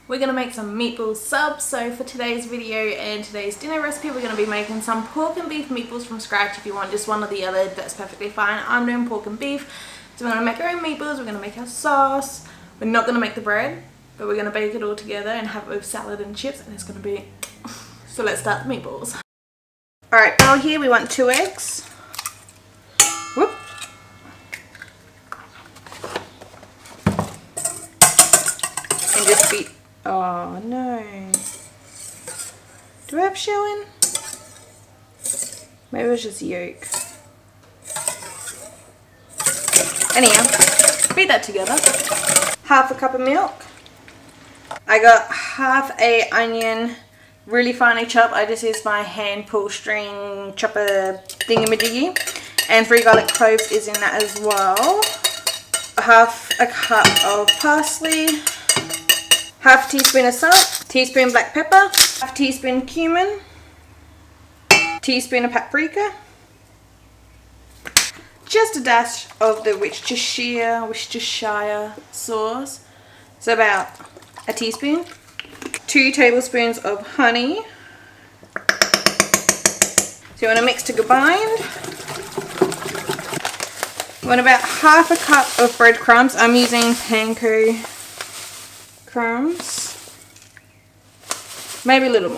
We're going to make some meatball subs. So for today's video and today's dinner recipe, we're going to be making some pork and beef meatballs from scratch. If you want just one or the other, that's perfectly fine. I'm doing pork and beef. So we're going to make our own meatballs, we're going to make our sauce. We're not going to make the bread, but we're going to bake it all together and have it with salad and chips, and it's going to be... So let's start the meatballs. Alright, now here we want 2 eggs. Whoop. And just beat... Oh no. Do I have shell in? Maybe it was just yolk. Anyhow, beat that together. Half a cup of milk. I got half a onion, really finely chopped. I just used my hand pull string chopper thingamajiggy. And 3 garlic cloves is in that as well. Half a cup of parsley. Half teaspoon of salt, teaspoon black pepper, half teaspoon cumin, teaspoon of paprika, just a dash of the Worcestershire sauce, so about a teaspoon, 2 tablespoons of honey. So you want to mix to combine. You want about half a cup of breadcrumbs. I'm using panko crumbs, maybe a little more.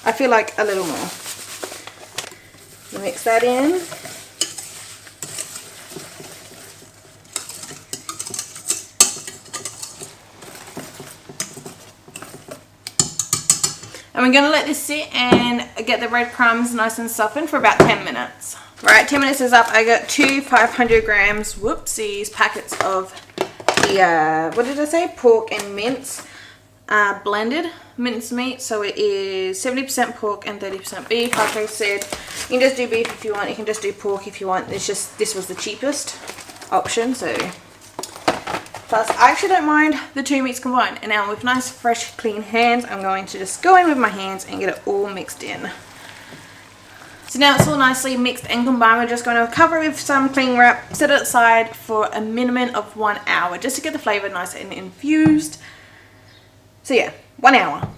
I feel like a little more. Mix that in. And we're going to let this sit and get the breadcrumbs nice and softened for about 10 minutes. Right, 10 minutes is up. I got 2 500 grams, whoopsies, packets of the, what did I say? Pork and mince, blended minced meat. So it is 70% pork and 30% beef. Like I said, you can just do beef if you want. You can just do pork if you want. It's just, this was the cheapest option. So, plus I actually don't mind the 2 meats combined. And now with nice, fresh, clean hands, I'm going to just go in with my hands and get it all mixed in. So now it's all nicely mixed and combined. We're just going to cover it with some cling wrap, set it aside for a minimum of 1 hour just to get the flavour nice and infused. So yeah, 1 hour.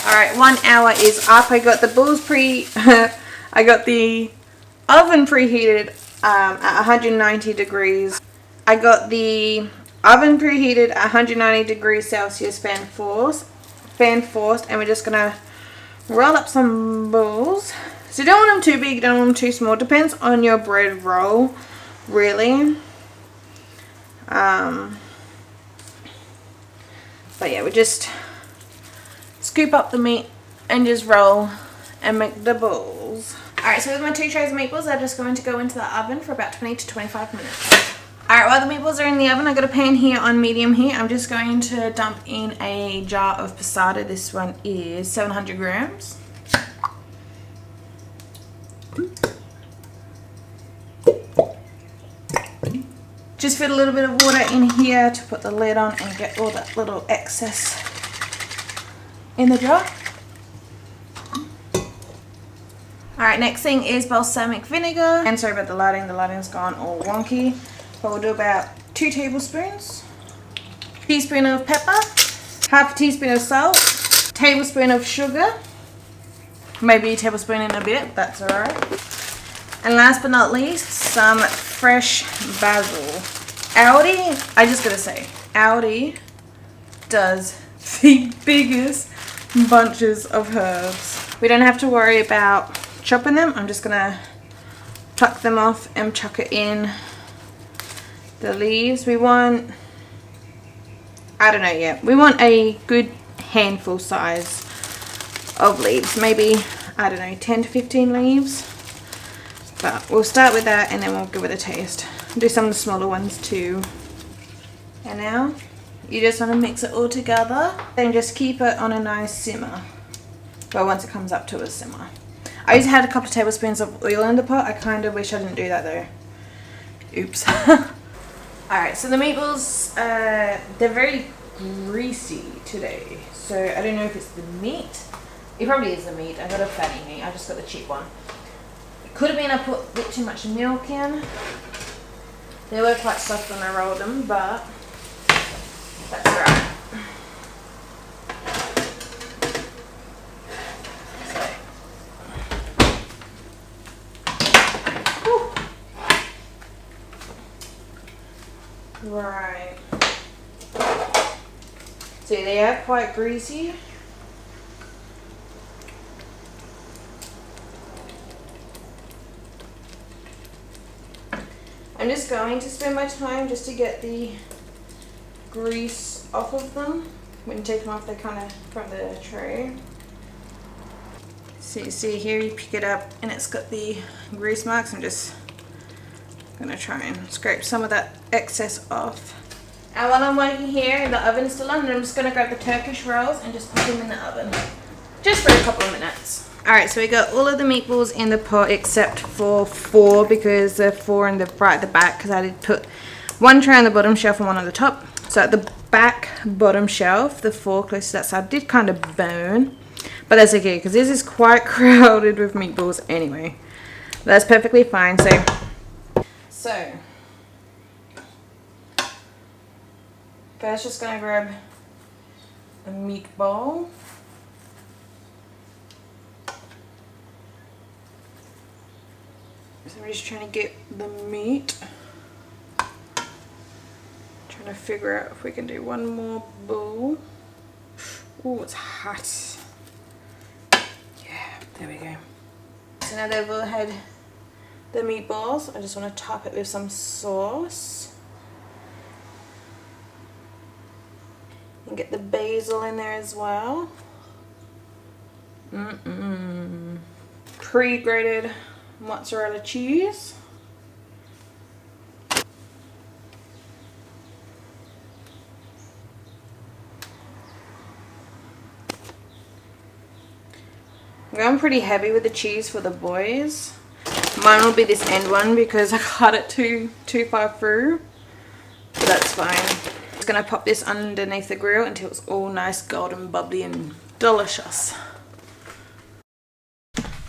Alright, 1 hour is up. I got the balls I got the oven preheated at 190 degrees. I got the oven preheated at 190 degrees Celsius fan forced, and we're just going to roll up some balls. So you don't want them too big, you don't want them too small. Depends on your bread roll, really. But yeah, we just scoop up the meat and just roll and make the balls. Alright, so with my 2 trays of meatballs, I'm just going to go into the oven for about 20 to 25 minutes. Alright, while the meatballs are in the oven, I've got a pan here on medium heat. I'm just going to dump in a jar of passata. This one is 700 grams. Just put a little bit of water in here to put the lid on and get all that little excess in the jar. Alright, next thing is balsamic vinegar. And sorry about the lighting's gone all wonky. But we'll do about 2 tablespoons. Teaspoon of pepper, half a teaspoon of salt, tablespoon of sugar, maybe a tablespoon in a bit, that's alright. And last but not least, some fresh basil. Aldi, I just gotta say, Aldi does the biggest bunches of herbs. We don't have to worry about chopping them. I'm just gonna pluck them off and chuck it in the leaves. We want, I don't know yet, we want a good handful size of leaves, maybe, I don't know, 10 to 15 leaves. But we'll start with that and then we'll give it a taste. Do some of the smaller ones too. And now you just want to mix it all together and just keep it on a nice simmer. Well, once it comes up to a simmer. I just had a couple of tablespoons of oil in the pot. I kind of wish I didn't do that though. Oops. Alright, so the meatballs, they're very greasy today. So I don't know if it's the meat. It probably is the meat. I got a fatty meat. I just got the cheap one. Could have been I put a bit too much milk in. They were quite soft when I rolled them, but that's alright. See, they are quite greasy. I'm just going to spend my time just to get the grease off of them. When you take them off, they're kind of from the tray. So you see here, you pick it up and it's got the grease marks. I'm just gonna try and scrape some of that excess off. And while I'm working here, the oven's still on, and I'm just gonna grab the Turkish rolls and just put them in the oven. Just for a couple of minutes. Alright, so we got all of the meatballs in the pot except for 4, because there are 4 in the right at the back, because I did put one tray on the bottom shelf and one on the top. So at the back bottom shelf, the 4 close to that side did kind of burn, but that's okay because this is quite crowded with meatballs anyway. That's perfectly fine. So first, just gonna grab a meatball. So I'm just trying to get the meat. Trying to figure out if we can do one more bowl. Oh, it's hot. Yeah, there we go. So now that we've had the meatballs, I just want to top it with some sauce. And get the basil in there as well. Pre-grated mozzarella cheese. I'm going pretty heavy with the cheese for the boys. Mine will be this end one because I cut it too far through, but that's fine. I'm just gonna pop this underneath the grill until it's all nice, golden, bubbly, and delicious.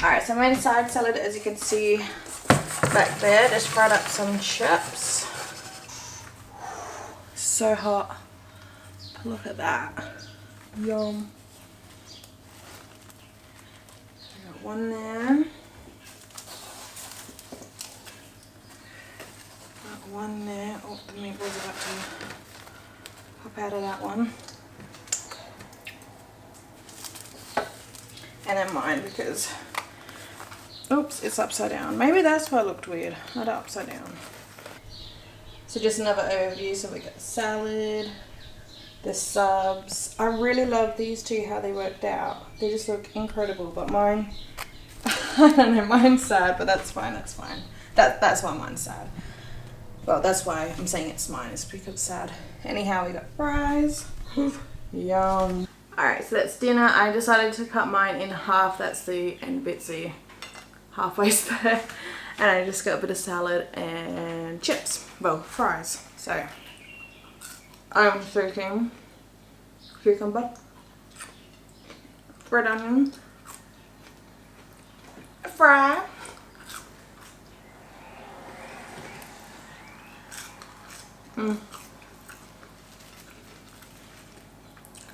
Alright, so I made a side salad, as you can see back there. Just fried up some chips. So hot. Look at that. Yum. Got one there. Got one there. Oh, the meatballs about to pop out of that one. And then mine, because oops, it's upside down. Maybe that's why it looked weird. Not upside down. So just another overview. So we got the salad, the subs. I really love these two, how they worked out. They just look incredible. But mine, I don't know, mine's sad, but that's fine, that's fine. That's why mine's sad. Well, that's why I'm saying it's mine, it's because it's sad. Anyhow, we got fries. Yum. Alright, so that's dinner. I decided to cut mine in half. That's the end bitsy halfway there. And I just got a bit of salad and chips. Well, fries. So I'm thinking cucumber, red onion, a fry,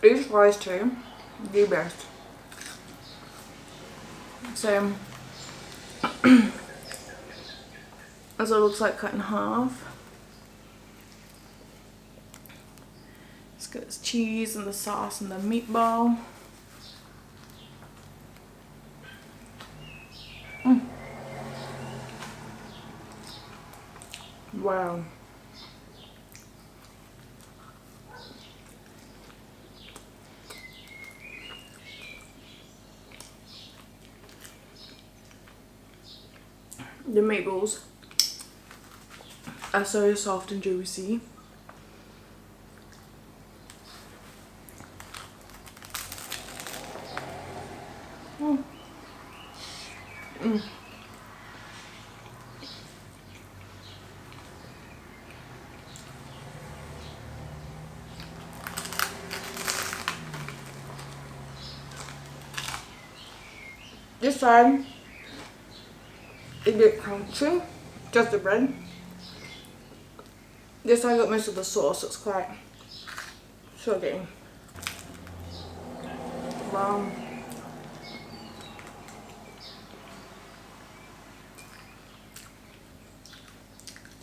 these fries too, the best. So that's what it looks like cut in half. It's got its cheese and the sauce and the meatball. Wow. The meatballs are so soft and juicy. This side, it get crunchy, just the bread. This side got most of the sauce, it's quite soggy. Wow.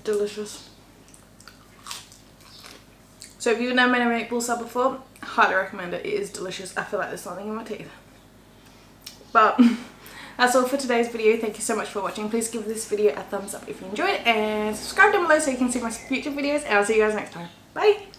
Delicious. So if you've never made a meatball sub before, highly recommend it. It is delicious. I feel like there's something in my teeth. But that's all for today's video. Thank you so much for watching. Please give this video a thumbs up if you enjoyed, and subscribe down below so you can see my future videos, and I'll see you guys next time. Bye!